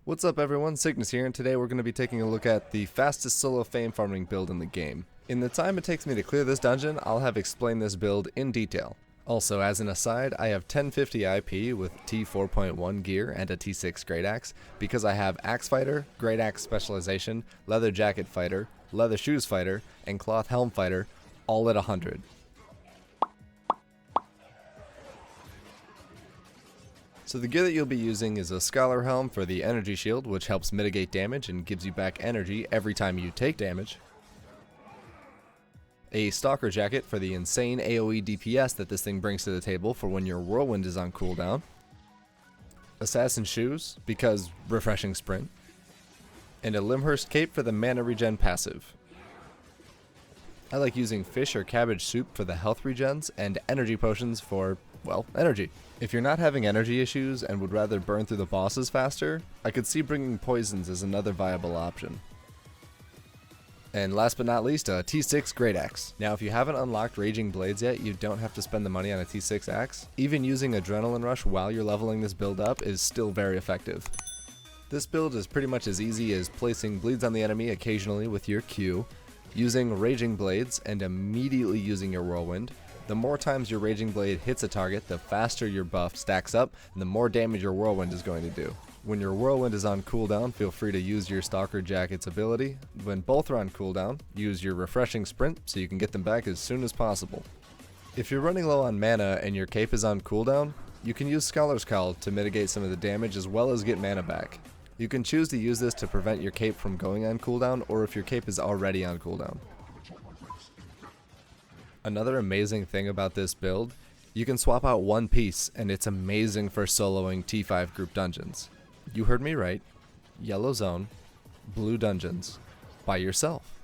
What's up everyone, Cygnus here, and today we're going to be taking a look at the fastest solo fame farming build in the game. In the time it takes me to clear this dungeon, I'll have explained this build in detail. Also, as an aside, I have 1050 IP with T4.1 gear and a T6 Greataxe because I have Axe Fighter, Greataxe Specialization, Leather Jacket Fighter, Leather Shoes Fighter, and Cloth Helm Fighter, all at 100. So the gear that you'll be using is a Scholar Helm for the energy shield, which helps mitigate damage and gives you back energy every time you take damage. A Stalker Jacket for the insane AoE DPS that this thing brings to the table for when your whirlwind is on cooldown. Assassin Shoes, because refreshing sprint. And a Limhurst Cape for the mana regen passive. I like using fish or cabbage soup for the health regens and energy potions for, well, energy. If you're not having energy issues and would rather burn through the bosses faster, I could see bringing poisons as another viable option. And last but not least, a T6 Greataxe. Now if you haven't unlocked Raging Blades yet, you don't have to spend the money on a T6 axe. Even using Adrenaline Rush while you're leveling this build up is still very effective. This build is pretty much as easy as placing bleeds on the enemy occasionally with your Q, using Raging Blades, and immediately using your whirlwind. The more times your Raging Blade hits a target, the faster your buff stacks up, and the more damage your whirlwind is going to do. When your whirlwind is on cooldown, feel free to use your Stalker Jacket's ability. When both are on cooldown, use your refreshing sprint so you can get them back as soon as possible. If you're running low on mana and your cape is on cooldown, you can use Scholar's Cowl to mitigate some of the damage as well as get mana back. You can choose to use this to prevent your cape from going on cooldown, or if your cape is already on cooldown. Another amazing thing about this build, you can swap out one piece and it's amazing for soloing T5 group dungeons. You heard me right, yellow zone, blue dungeons, by yourself.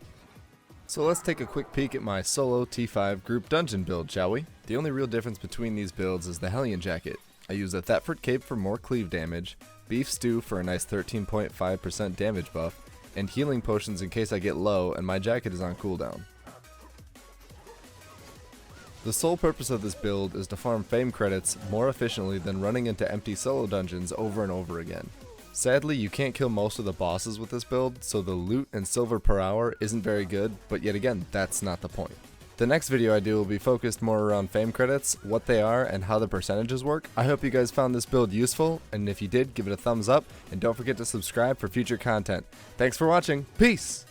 So let's take a quick peek at my solo T5 group dungeon build, shall we? The only real difference between these builds is the Hellion Jacket. I use a Thetford Cape for more cleave damage, Beef Stew for a nice 13.5% damage buff, and healing potions in case I get low and my jacket is on cooldown. The sole purpose of this build is to farm fame credits more efficiently than running into empty solo dungeons over and over again. Sadly, you can't kill most of the bosses with this build, so the loot and silver per hour isn't very good, but yet again, that's not the point. The next video I do will be focused more around fame credits, what they are, and how the percentages work. I hope you guys found this build useful, and if you did, give it a thumbs up, and don't forget to subscribe for future content. Thanks for watching, peace!